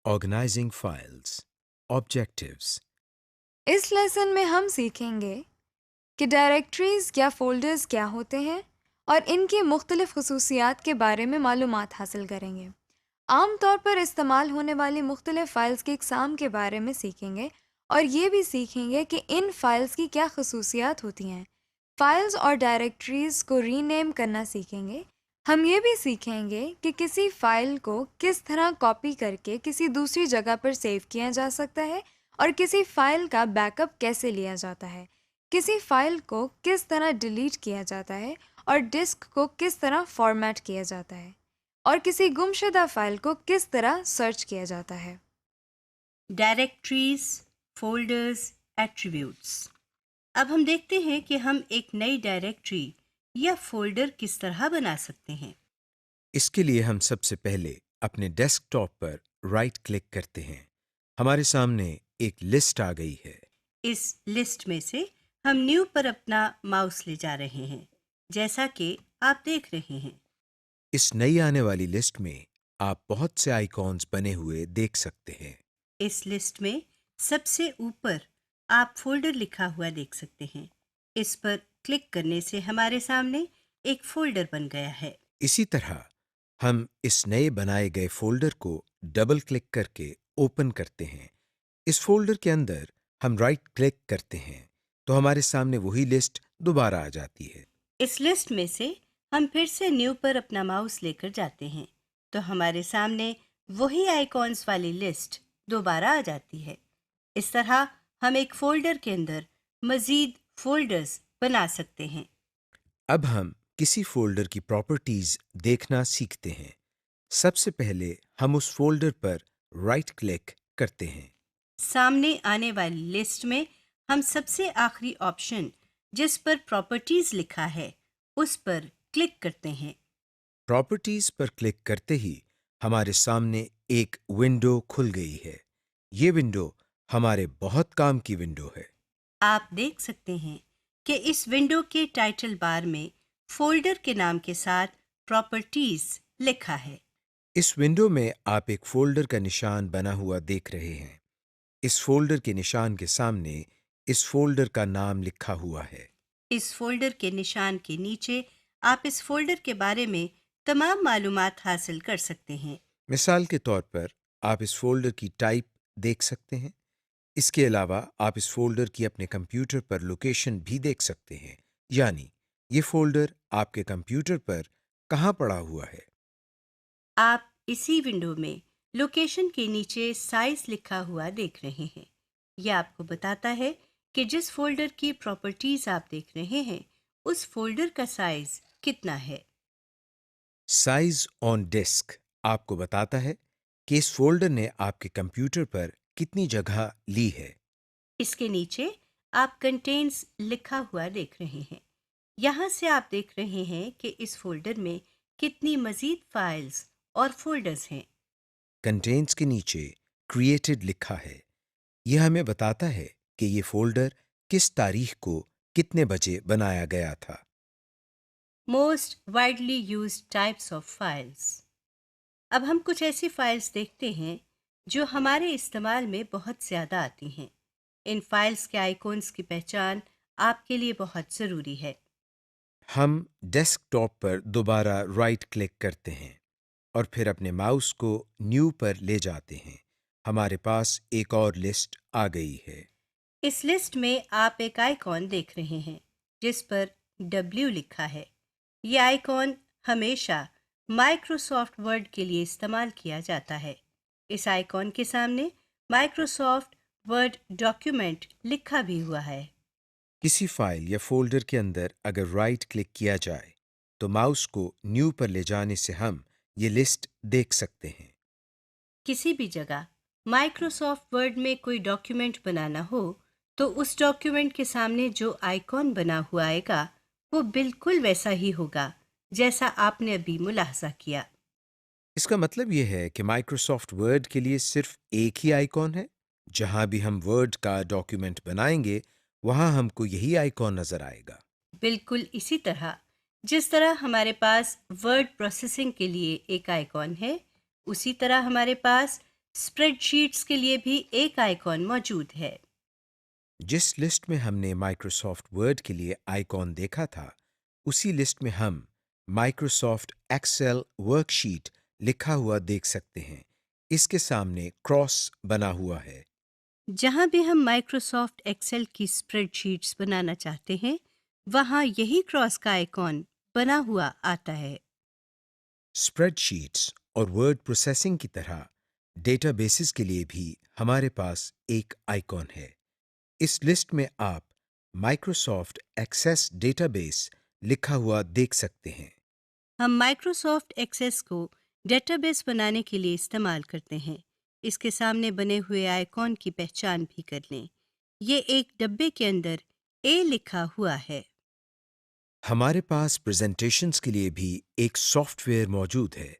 Organizing files. Objectives. इस lesson में हम सीखेंगे कि डायरेक्टरीज या फ़ोल्डर्स क्या होते हैं और इनकी मुख्तलिफ़ खसूसियात के बारे में मालूमात हासिल करेंगे। आम तौर पर इस्तेमाल होने वाली मुख्तलिफ़ फ़ाइल्स की इकसाम के बारे में सीखेंगे और ये भी सीखेंगे कि इन फ़ाइल्स की क्या खसूसियात होती हैं। फ़ाइल्स और डायरेक्टरीज को रीनेम करना सीखेंगे। हम ये भी सीखेंगे कि किसी फ़ाइल को किस तरह कॉपी करके किसी दूसरी जगह पर सेव किया जा सकता है और किसी फ़ाइल का बैकअप कैसे लिया जाता है। किसी फ़ाइल को किस तरह डिलीट किया जाता है और डिस्क को किस तरह फॉर्मेट किया जाता है और किसी गुमशुदा फ़ाइल को किस तरह सर्च किया जाता है। Directories, folders, attributes. अब हम देखते हैं कि हम एक नई डायरेक्टरी या फोल्डर किस तरह बना सकते हैं। इसके लिए हम सबसे पहले अपने डेस्कटॉप पर राइट क्लिक करते हैं। हमारे सामने एक लिस्ट आ गई है। इस लिस्ट में से हम न्यू पर अपना माउस ले जा रहे हैं, जैसा कि आप देख रहे हैं। इस नई आने वाली लिस्ट में आप बहुत से आइकॉन्स बने हुए देख सकते हैं। इस लिस्ट में सबसे ऊपर आप फोल्डर लिखा हुआ देख सकते हैं। इस पर क्लिक करने से हमारे सामने एक फोल्डर बन गया है। इसी तरह हम इस नए बनाए गए फोल्डर को डबल क्लिक करके ओपन करते हैं। इस फोल्डर के अंदर हम राइट क्लिक करते हैं तो हमारे सामने वही लिस्ट दोबारा आ जाती है। इस लिस्ट में से हम फिर से न्यू पर अपना माउस लेकर जाते हैं तो हमारे सामने वही आइकॉन्स वाली लिस्ट दोबारा आ जाती है। इस तरह हम एक फोल्डर के अंदर मजीद फोल्डर्स बना सकते हैं। अब हम किसी फोल्डर की प्रॉपर्टीज देखना सीखते हैं। सबसे पहले हम उस फोल्डर पर राइट क्लिक करते हैं। सामने आने वाली लिस्ट में हम सबसे आखिरी ऑप्शन जिस पर प्रॉपर्टीज लिखा है उस पर क्लिक करते हैं। प्रॉपर्टीज पर क्लिक करते ही हमारे सामने एक विंडो खुल गई है। ये विंडो हमारे बहुत काम की विंडो है। आप देख सकते हैं कि इस विंडो के टाइटल बार में फोल्डर के नाम के साथ प्रॉपर्टीज लिखा है। इस विंडो में आप एक फोल्डर का निशान बना हुआ देख रहे हैं। इस फोल्डर के निशान के सामने इस फोल्डर का नाम लिखा हुआ है। इस फोल्डर के निशान के नीचे आप इस फोल्डर के बारे में तमाम मालूमात हासिल कर सकते हैं। मिसाल के तौर पर आप इस फोल्डर की टाइप देख सकते हैं। इसके अलावा आप इस फोल्डर की अपने कंप्यूटर पर लोकेशन भी देख सकते हैं, यानी ये फोल्डर आपके कंप्यूटर पर कहाँ पड़ा हुआ है। आप इसी विंडो में लोकेशन के नीचे साइज लिखा हुआ देख रहे हैं। यह आपको बताता है कि जिस फोल्डर की प्रॉपर्टीज आप देख रहे हैं उस फोल्डर का साइज कितना है। साइज ऑन डिस्क आपको बताता है कि इस फोल्डर ने आपके कंप्यूटर पर कितनी जगह ली है। इसके नीचे आप कंटेंट्स लिखा हुआ देख रहे हैं। यहाँ से आप देख रहे हैं कि इस फोल्डर में कितनी मजीद फाइल्स और फोल्डर्स हैं। कंटेंट्स के नीचे क्रिएटेड लिखा है। यह हमें बताता है कि ये फोल्डर किस तारीख को कितने बजे बनाया गया था। Most widely used types of files. अब हम कुछ ऐसी फाइल्स देखते हैं जो हमारे इस्तेमाल में बहुत ज़्यादा आती हैं। इन फाइल्स के आइकॉन्स की पहचान आपके लिए बहुत ज़रूरी है। हम डेस्कटॉप पर दोबारा राइट क्लिक करते हैं और फिर अपने माउस को न्यू पर ले जाते हैं। हमारे पास एक और लिस्ट आ गई है। इस लिस्ट में आप एक आइकॉन देख रहे हैं जिस पर W लिखा है। यह आइकॉन हमेशा माइक्रोसॉफ्ट वर्ड के लिए इस्तेमाल किया जाता है। इस आइकॉन के सामने माइक्रोसॉफ्ट वर्ड डॉक्यूमेंट लिखा भी हुआ है। किसी फाइल या फोल्डर के अंदर अगर राइट क्लिक किया जाए तो माउस को न्यू पर ले जाने से हम ये लिस्ट देख सकते हैं। किसी भी जगह माइक्रोसॉफ्ट वर्ड में कोई डॉक्यूमेंट बनाना हो तो उस डॉक्यूमेंट के सामने जो आइकॉन बना हुआ आएगा वो बिल्कुल वैसा ही होगा जैसा आपने अभी मुलाहजा किया। इसका मतलब ये है कि माइक्रोसॉफ्ट वर्ड के लिए सिर्फ एक ही आइकॉन है। जहां भी हम वर्ड का डॉक्यूमेंट बनाएंगे वहां हमको यही आइकॉन नजर आएगा। बिल्कुल इसी तरह जिस तरह हमारे पास वर्ड प्रोसेसिंग के लिए एक आइकॉन है, उसी तरह हमारे पास स्प्रेडशीट्स के लिए भी एक आइकॉन मौजूद है। जिस लिस्ट में हमने माइक्रोसॉफ्ट वर्ड के लिए आइकॉन देखा था, उसी लिस्ट में हम माइक्रोसॉफ्ट एक्सेल वर्कशीट लिखा हुआ देख सकते हैं। इसके सामने क्रॉस बना हुआ है। जहाँ भी हम माइक्रोसॉफ्ट एक्सेल की स्प्रेडशीट्स बनाना चाहते हैं, वहाँ यही क्रॉस का आइकॉन बना हुआ आता है। स्प्रेडशीट्स और वर्ड प्रोसेसिंग की तरह डेटाबेसेस के लिए भी हमारे पास एक आइकॉन है। इस लिस्ट में आप माइक्रोसॉफ्ट एक्सेस डेटाबेस लिखा हुआ देख सकते हैं। हम माइक्रोसॉफ्ट एक्सेस को डेटाबेस बनाने के लिए इस्तेमाल करते हैं। इसके सामने बने हुए आइकॉन की पहचान भी कर लें। ये एक डब्बे के अंदर ए लिखा हुआ है। हमारे पास प्रेजेंटेशंस के लिए भी एक सॉफ्टवेयर मौजूद है।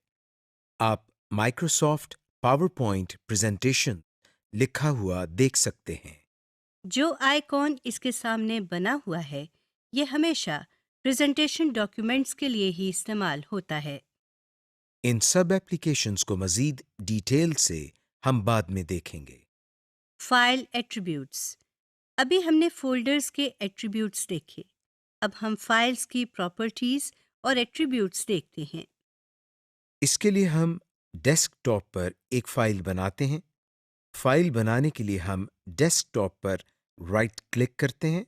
आप माइक्रोसॉफ्ट पावरपॉइंट प्रेजेंटेशन लिखा हुआ देख सकते हैं। जो आइकॉन इसके सामने बना हुआ है, ये हमेशा प्रेजेंटेशन डॉक्यूमेंट्स के लिए ही इस्तेमाल होता है। इन सब एप्लीकेशंस को मजीद डिटेल से हम बाद में देखेंगे। File attributes. अभी हमने फोल्डर्स के एट्रीब्यूट्स देखे। अब हम फाइल्स की प्रॉपर्टीज और एट्रीब्यूट्स देखते हैं। इसके लिए हम डेस्कटॉप पर एक फाइल बनाते हैं। फाइल बनाने के लिए हम डेस्कटॉप पर राइट क्लिक करते हैं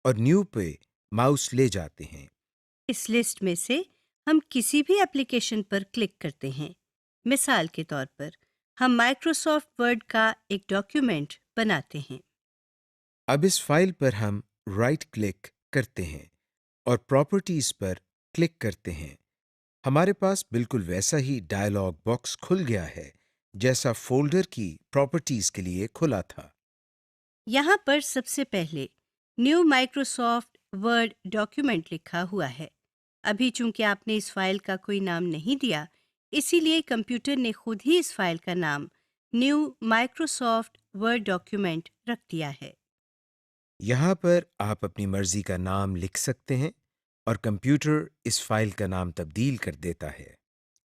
और न्यू पे माउस ले जाते हैं। इस लिस्ट में से हम किसी भी एप्लीकेशन पर क्लिक करते हैं। मिसाल के तौर पर हम माइक्रोसॉफ्ट वर्ड का एक डॉक्यूमेंट बनाते हैं। अब इस फाइल पर हम राइट क्लिक करते हैं और प्रॉपर्टीज पर क्लिक करते हैं। हमारे पास बिल्कुल वैसा ही डायलॉग बॉक्स खुल गया है जैसा फोल्डर की प्रॉपर्टीज के लिए खुला था। यहाँ पर सबसे पहले न्यू माइक्रोसॉफ्ट वर्ड डॉक्यूमेंट लिखा हुआ है। अभी चूंकि आपने इस फाइल का कोई नाम नहीं दिया, इसीलिए कंप्यूटर ने खुद ही इस फाइल का नाम न्यू माइक्रोसॉफ्ट वर्ड डॉक्यूमेंट रख दिया है। यहाँ पर आप अपनी मर्जी का नाम लिख सकते हैं और कंप्यूटर इस फाइल का नाम तब्दील कर देता है।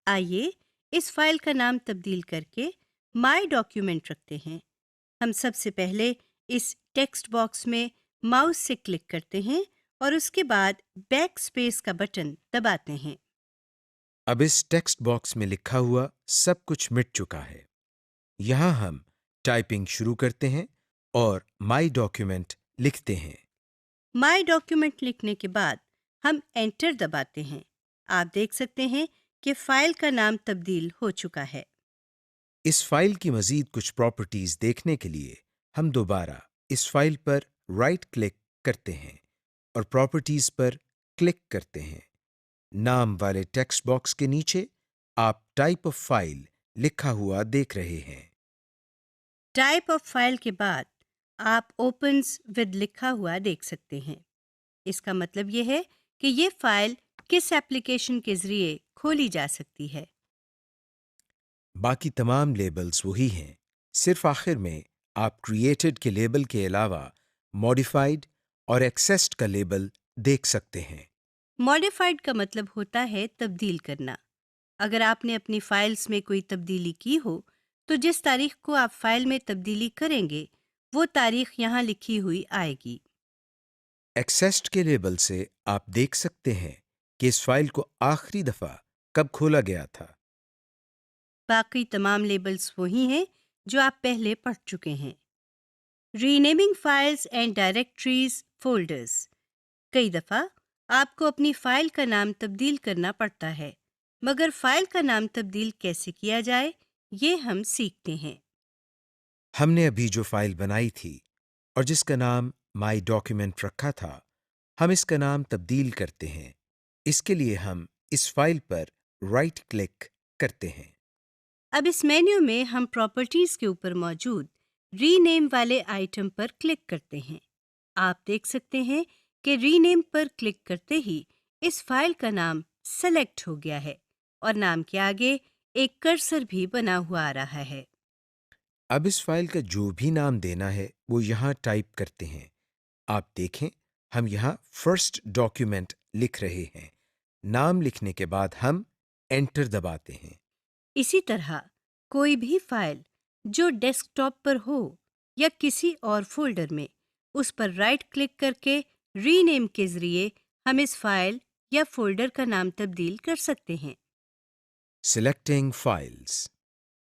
आइए इस फाइल का नाम तब्दील करके माय डॉक्यूमेंट रखते हैं। हम सबसे पहले इस टेक्स्ट बॉक्स में माउस से क्लिक करते हैं और उसके बाद बैक स्पेस का बटन दबाते हैं। अब इस टेक्स्ट बॉक्स में लिखा हुआ सब कुछ मिट चुका है। यहाँ हम टाइपिंग शुरू करते हैं और माई डॉक्यूमेंट लिखते हैं। माय डॉक्यूमेंट लिखने के बाद हम एंटर दबाते हैं। आप देख सकते हैं कि फाइल का नाम तब्दील हो चुका है। इस फाइल की मजीद कुछ प्रॉपर्टीज देखने के लिए हम दोबारा इस फाइल पर राइट क्लिक करते हैं और प्रॉपर्टीज पर क्लिक करते हैं। नाम वाले टेक्स्ट बॉक्स के नीचे आप टाइप ऑफ फाइल लिखा हुआ देख रहे हैं। टाइप ऑफ फाइल के बाद आप ओपन्स विद लिखा हुआ देख सकते हैं। इसका मतलब यह है कि ये फाइल किस एप्लीकेशन के जरिए खोली जा सकती है। बाकी तमाम लेबल्स वही हैं, सिर्फ आखिर में आप क्रिएटेड के लेबल के अलावा मॉडिफाइड और एक्सेस्ड का लेबल देख सकते हैं। मॉडिफाइड का मतलब होता है तब्दील करना। अगर आपने अपनी फाइल्स में कोई तब्दीली की हो, तो जिस तारीख को आप फाइल में तब्दीली करेंगे, वो तारीख यहाँ लिखी हुई आएगी। एक्सेस्ड के लेबल से आप देख सकते हैं कि इस फाइल को आखिरी दफा कब खोला गया था। बाकी तमाम लेबल्स वही हैं जो आप पहले पढ़ चुके हैं। Renaming files and directories folders. कई दफ़ा आपको अपनी फाइल का नाम तब्दील करना पड़ता है, मगर फाइल का नाम तब्दील कैसे किया जाए, ये हम सीखते हैं। हमने अभी जो फाइल बनाई थी और जिसका नाम माई डॉक्यूमेंट रखा था, हम इसका नाम तब्दील करते हैं। इसके लिए हम इस फाइल पर राइट क्लिक करते हैं। अब इस मेन्यू में हम प्रॉपर्टीज के ऊपर मौजूद रीनेम वाले आइटम पर क्लिक करते हैं। आप देख सकते हैं कि रीनेम पर क्लिक करते ही इस फाइल का नाम सेलेक्ट हो गया है और नाम के आगे एक कर्सर भी बना हुआ आ रहा है। अब इस फाइल का जो भी नाम देना है वो यहाँ टाइप करते हैं। आप देखें, हम यहाँ फर्स्ट डॉक्यूमेंट लिख रहे हैं। नाम लिखने के बाद हम एंटर दबाते हैं। इसी तरह कोई भी फाइल जो डेस्कटॉप पर हो या किसी और फोल्डर में, उस पर राइट क्लिक करके रीनेम के जरिए हम इस फाइल या फोल्डर का नाम तब्दील कर सकते हैं। Selecting files.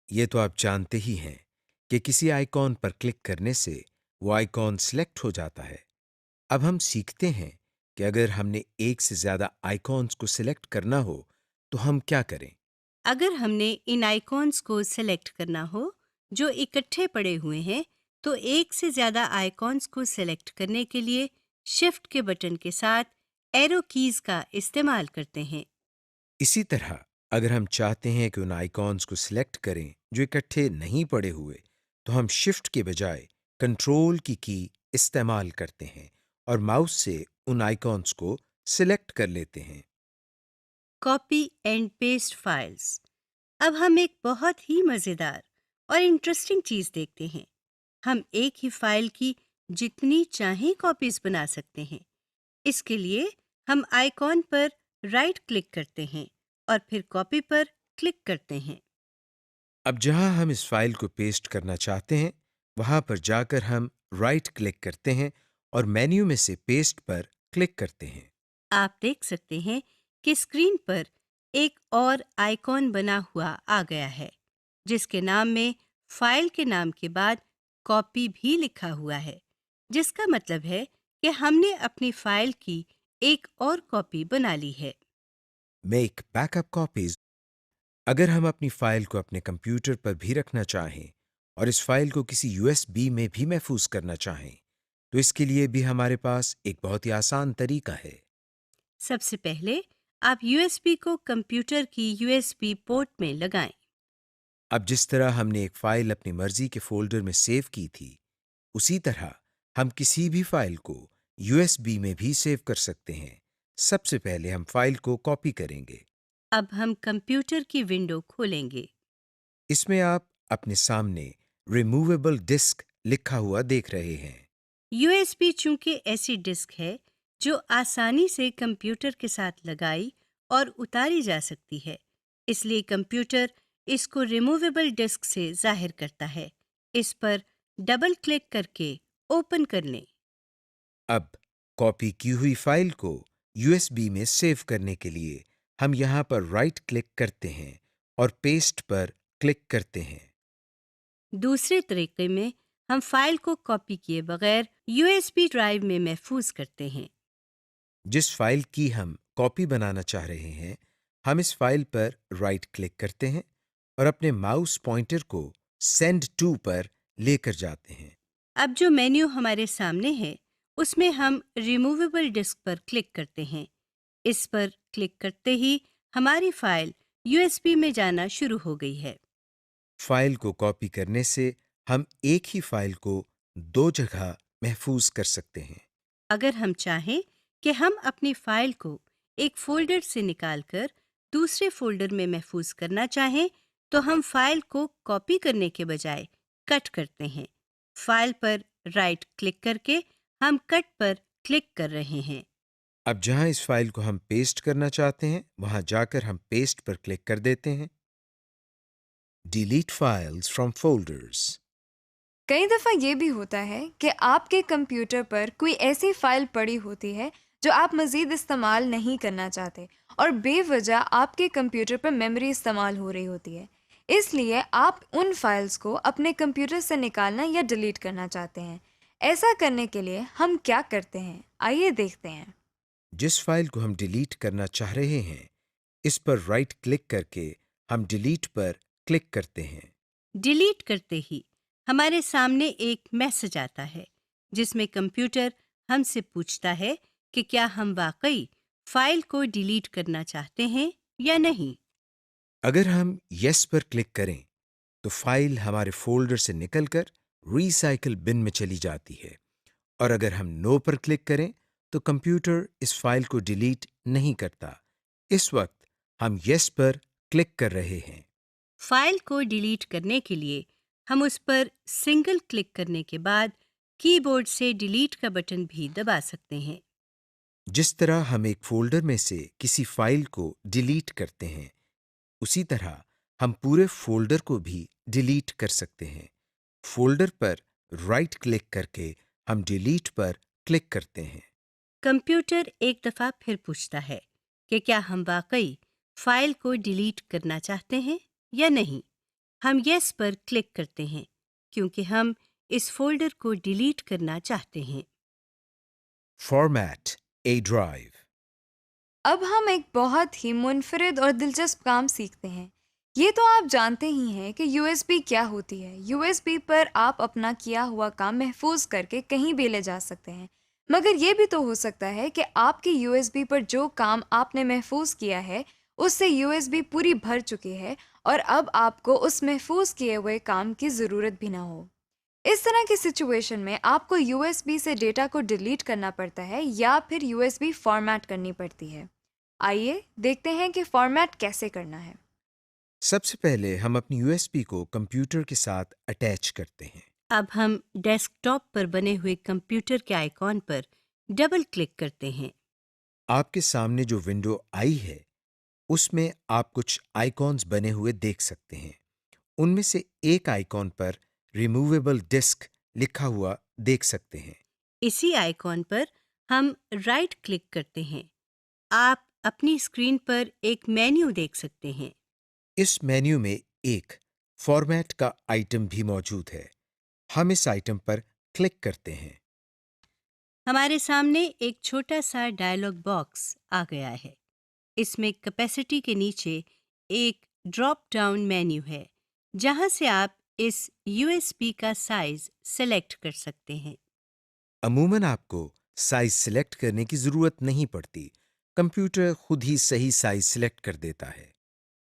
ये तो आप जानते ही हैं कि किसी आइकॉन पर क्लिक करने से वो आइकॉन सिलेक्ट हो जाता है। अब हम सीखते हैं कि अगर हमने एक से ज़्यादा आइकॉन्स को सिलेक्ट करना हो तो हम क्या करें। अगर हमने इन आइकॉन्स को सेलेक्ट करना हो जो इकट्ठे पड़े हुए हैं, तो एक से ज़्यादा आइकॉन्स को सेलेक्ट करने के लिए शिफ्ट के बटन के साथ एरो कीज का इस्तेमाल करते हैं। इसी तरह अगर हम चाहते हैं कि उन आइकॉन्स को सिलेक्ट करें जो इकट्ठे नहीं पड़े हुए, तो हम शिफ्ट के बजाय कंट्रोल की इस्तेमाल करते हैं और माउस से उन आइकॉन्स को सिलेक्ट कर लेते हैं। Copy and paste files. अब हम एक बहुत ही मज़ेदार और इंटरेस्टिंग चीज़ देखते हैं। हम एक ही फाइल की जितनी चाहें कॉपीज बना सकते हैं। इसके लिए हम आइकॉन पर राइट क्लिक करते हैं और फिर कॉपी पर क्लिक करते हैं। अब जहां हम इस फाइल को पेस्ट करना चाहते हैं, वहां पर जाकर हम राइट क्लिक करते हैं और मेन्यू में से पेस्ट पर क्लिक करते हैं। आप देख सकते हैं कि स्क्रीन पर एक और आइकॉन बना हुआ आ गया है, जिसके नाम में फाइल के नाम के बाद कॉपी भी लिखा हुआ है, जिसका मतलब है कि हमने अपनी फाइल की एक और कॉपी बना ली है। Make backup copies. अगर हम अपनी फाइल को अपने कंप्यूटर पर भी रखना चाहें और इस फाइल को किसी यूएसबी में भी महफूज करना चाहें, तो इसके लिए भी हमारे पास एक बहुत ही आसान तरीका है। सबसे पहले आप यूएसबी को कंप्यूटर की यूएसबी पोर्ट में लगाएं। अब जिस तरह हमने एक फाइल अपनी मर्जी के फोल्डर में सेव की थी, उसी तरह हम किसी भी फाइल को यूएसबी में भी सेव कर सकते हैं। सबसे पहले हम फाइल को कॉपी करेंगे। अब हम कंप्यूटर की विंडो खोलेंगे। इसमें आप अपने सामने रिमूवेबल डिस्क लिखा हुआ देख रहे हैं। यूएसबी चूंकि ऐसी डिस्क है जो आसानी से कंप्यूटर के साथ लगाई और उतारी जा सकती है, इसलिए कंप्यूटर इसको रिमूवेबल डिस्क से जाहिर करता है। इस पर डबल क्लिक करके ओपन कर लें। अब कॉपी की हुई फाइल को यूएसबी में सेव करने के लिए हम यहाँ पर राइट क्लिक करते हैं और पेस्ट पर क्लिक करते हैं। दूसरे तरीके में हम फाइल को कॉपी किए बगैर यूएसबी ड्राइव में महफूज करते हैं। जिस फाइल की हम कॉपी बनाना चाह रहे हैं, हम इस फाइल पर राइट क्लिक करते हैं और अपने माउस पॉइंटर को सेंड टू पर लेकर जाते हैं। अब जो मेन्यू हमारे सामने है, उसमें हम रिमूवेबल डिस्क पर क्लिक करते हैं। इस पर क्लिक करते ही हमारी फाइल यूएसबी में जाना शुरू हो गई है। फाइल को कॉपी करने से हम एक ही फाइल को दो जगह महफूज कर सकते हैं। अगर हम चाहें कि हम अपनी फाइल को एक फोल्डर से निकालकर दूसरे फोल्डर में महफूज करना चाहें, तो हम फाइल को कॉपी करने के बजाय कट करते हैं। फाइल पर राइट क्लिक करके हम कट पर क्लिक कर रहे हैं। अब जहां इस फाइल को हम पेस्ट करना चाहते हैं, वहां जाकर हम पेस्ट पर क्लिक कर देते हैं। Delete files from folders. कई दफ़ा ये भी होता है कि आपके कंप्यूटर पर कोई ऐसी फ़ाइल पड़ी होती है जो आप मज़ीद इस्तेमाल नहीं करना चाहते और बेवजह आपके कंप्यूटर पर मेमोरी इस्तेमाल हो रही होती है। इसलिए आप उन फाइल्स को अपने कंप्यूटर से निकालना या डिलीट करना चाहते हैं। ऐसा करने के लिए हम क्या करते हैं, आइए देखते हैं। जिस फाइल को हम डिलीट करना चाह रहे हैं, इस पर राइट क्लिक करके हम डिलीट पर क्लिक करते हैं। डिलीट करते ही हमारे सामने एक मैसेज आता है, जिसमें कंप्यूटर हमसे पूछता है कि क्या हम वाकई फाइल को डिलीट करना चाहते हैं या नहीं। अगर हम यस पर क्लिक करें, तो फाइल हमारे फोल्डर से निकलकर रिसाइकिल बिन में चली जाती है, और अगर हम नो पर क्लिक करें, तो कंप्यूटर इस फाइल को डिलीट नहीं करता। इस वक्त हम यस पर क्लिक कर रहे हैं। फाइल को डिलीट करने के लिए हम उस पर सिंगल क्लिक करने के बाद कीबोर्ड से डिलीट का बटन भी दबा सकते हैं। जिस तरह हम एक फोल्डर में से किसी फाइल को डिलीट करते हैं, उसी तरह हम पूरे फोल्डर को भी डिलीट कर सकते हैं। फोल्डर पर राइट क्लिक करके हम डिलीट पर क्लिक करते हैं। कंप्यूटर एक दफ़ा फिर पूछता है कि क्या हम वाकई फाइल को डिलीट करना चाहते हैं या नहीं। हम यस पर क्लिक करते हैं क्योंकि हम इस फोल्डर को डिलीट करना चाहते हैं। फॉर्मेट ए ड्राइव। अब हम एक बहुत ही मुनफरिद और दिलचस्प काम सीखते हैं। ये तो आप जानते ही हैं कि यूएसबी क्या होती है। यूएसबी पर आप अपना किया हुआ काम महफूज करके कहीं भी ले जा सकते हैं। मगर ये भी तो हो सकता है कि आपकी यूएसबी पर जो काम आपने महफूज किया है उससे यूएसबी पूरी भर चुकी है और अब आपको उस महफूज किए हुए काम की ज़रूरत भी ना हो। इस तरह की सिचुएशन में आपको यूएसबी से डेटा को डिलीट करना पड़ता है या फिर यूएसबी फॉर्मेट करनी पड़ती है। आइए देखते हैं कि फॉर्मेट कैसे करना है। सबसे पहले हम अपनी यूएसबी को कंप्यूटर के साथ अटैच करते हैं। अब हम डेस्कटॉप पर बने हुए कंप्यूटर के आइकॉन पर डबल क्लिक करते हैं। आपके सामने जो विंडो आई है उसमें आप कुछ आइकॉन्स बने हुए देख सकते हैं। उनमें से एक आइकॉन पर रिमूवेबल डिस्क लिखा हुआ देख सकते हैं। इसी आइकॉन पर हम राइट क्लिक करते हैं। आप अपनी स्क्रीन पर एक मेन्यू देख सकते हैं। इस मेन्यू में एक फॉर्मेट का आइटम भी मौजूद है। हम इस आइटम पर क्लिक करते हैं। हमारे सामने एक छोटा सा डायलॉग बॉक्स आ गया है। इसमें कैपेसिटी के नीचे एक ड्रॉप डाउन मेन्यू है जहां से आप इस यूएसबी का साइज सेलेक्ट कर सकते हैं। अमूमन आपको साइज सिलेक्ट करने की जरूरत नहीं पड़ती। कंप्यूटर खुद ही सही साइज सिलेक्ट कर देता है।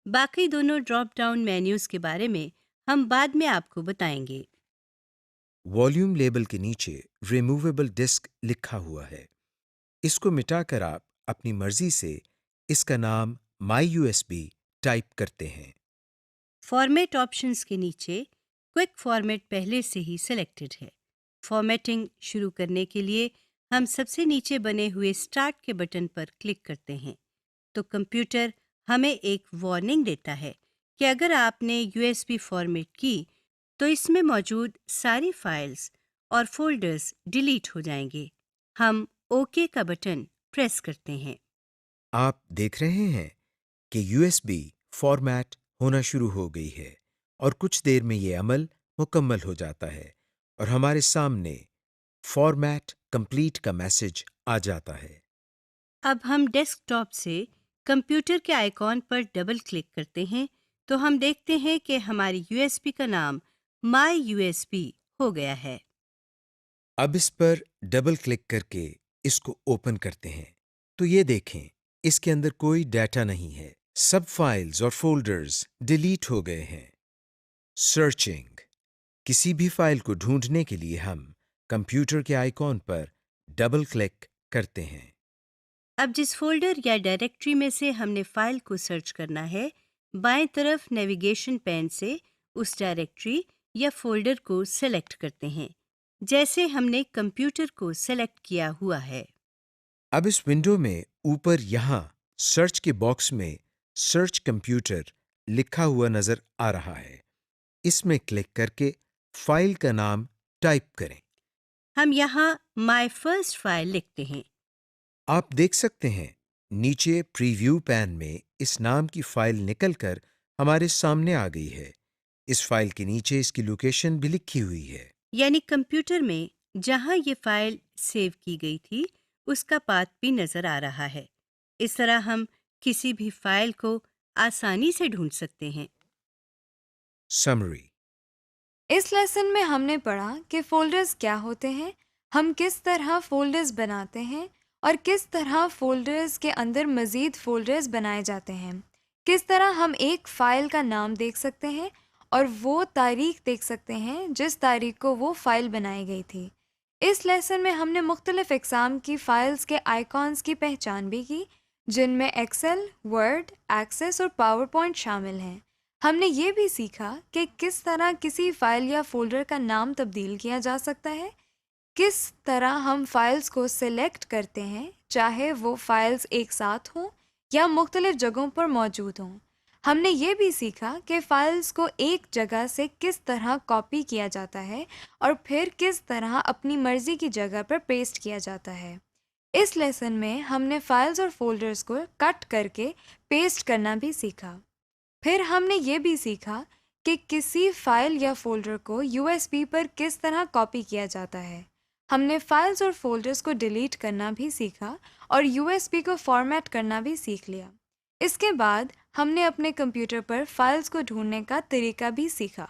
बाकी दोनों ड्रॉप डाउन मेन्यूज के बारे में हम बाद में आपको बताएंगे। वॉल्यूम लेबल के नीचे रिमूवेबल डिस्क लिखा हुआ है। इसको मिटाकर आप अपनी मर्जी से इसका नाम माई यूएसबी टाइप करते हैं। फॉर्मेट ऑप्शंस के नीचे क्विक फॉर्मेट पहले से ही सिलेक्टेड है। फॉर्मेटिंग शुरू करने के लिए हम सबसे नीचे बने हुए स्टार्ट के बटन पर क्लिक करते हैं तो कंप्यूटर हमें एक वार्निंग देता है कि अगर आपने यूएसबी फॉर्मेट की तो इसमें मौजूद सारी फाइल्स और फोल्डर्स डिलीट हो जाएंगे। हम ओके का बटन प्रेस करते हैं। आप देख रहे हैं कि यूएसबी फॉर्मेट होना शुरू हो गई है और कुछ देर में ये अमल मुकम्मल हो जाता है और हमारे सामने फॉर्मेट कंप्लीट का मैसेज आ जाता है। अब हम डेस्कटॉप से कंप्यूटर के आइकॉन पर डबल क्लिक करते हैं तो हम देखते हैं कि हमारी यूएसबी का नाम माई यूएसबी हो गया है। अब इस पर डबल क्लिक करके इसको ओपन करते हैं तो ये देखें, इसके अंदर कोई डाटा नहीं है। सब फाइल्स और फोल्डर्स डिलीट हो गए हैं। सर्चिंग। किसी भी फाइल को ढूंढने के लिए हम कंप्यूटर के आइकॉन पर डबल क्लिक करते हैं। अब जिस फोल्डर या डायरेक्टरी में से हमने फाइल को सर्च करना है, बाएं तरफ नेविगेशन पैन से उस डायरेक्टरी या फोल्डर को सेलेक्ट करते हैं जैसे हमने कंप्यूटर को सेलेक्ट किया हुआ है। अब इस विंडो में ऊपर यहाँ सर्च के बॉक्स में सर्च कंप्यूटर लिखा हुआ नजर आ रहा है। इसमें क्लिक करके फाइल का नाम टाइप करें। हम यहाँ माय फर्स्ट फाइल लिखते हैं। आप देख सकते हैं नीचे प्रीव्यू पैन में इस नाम की फाइल निकलकर हमारे सामने आ गई है। इस फाइल के नीचे इसकी लोकेशन भी लिखी हुई है। यानी कंप्यूटर में जहाँ ये फाइल सेव की गई थी उसका पाथ भी नजर आ रहा है। इस तरह हम किसी भी फाइल को आसानी से ढूंढ सकते हैं। समरी। इस लेसन में हमने पढ़ा कि फ़ोल्डर्स क्या होते हैं, हम किस तरह फ़ोल्डर्स बनाते हैं और किस तरह फ़ोल्डर्स के अंदर मज़ीद फ़ोल्डर्स बनाए जाते हैं। किस तरह हम एक फ़ाइल का नाम देख सकते हैं और वो तारीख देख सकते हैं जिस तारीख को वो फ़ाइल बनाई गई थी। इस लेसन में हमने मुख्तलिफ़ इक़साम की फ़ाइल्स के आइकॉन्स की पहचान भी की, जिनमें एक्सेल, वर्ड, एक्सेस और पावर पॉइंट शामिल हैं। हमने ये भी सीखा कि किस तरह किसी फ़ाइल या फ़ोल्डर का नाम तब्दील किया जा सकता है, किस तरह हम फाइल्स को सिलेक्ट करते हैं चाहे वो फाइल्स एक साथ हों या मुख्तलिफ जगहों पर मौजूद हों। हमने ये भी सीखा कि फाइल्स को एक जगह से किस तरह कॉपी किया जाता है और फिर किस तरह अपनी मर्जी की जगह पर पेस्ट किया जाता है। इस लेसन में हमने फाइल्स और फोल्डर्स को कट करके पेस्ट करना भी सीखा। फिर हमने ये भी सीखा कि किसी फाइल या फोल्डर को यूएसबी पर किस तरह कॉपी किया जाता है। हमने फाइल्स और फोल्डर्स को डिलीट करना भी सीखा और यूएसबी को फॉर्मेट करना भी सीख लिया। इसके बाद हमने अपने कंप्यूटर पर फाइल्स को ढूंढने का तरीका भी सीखा।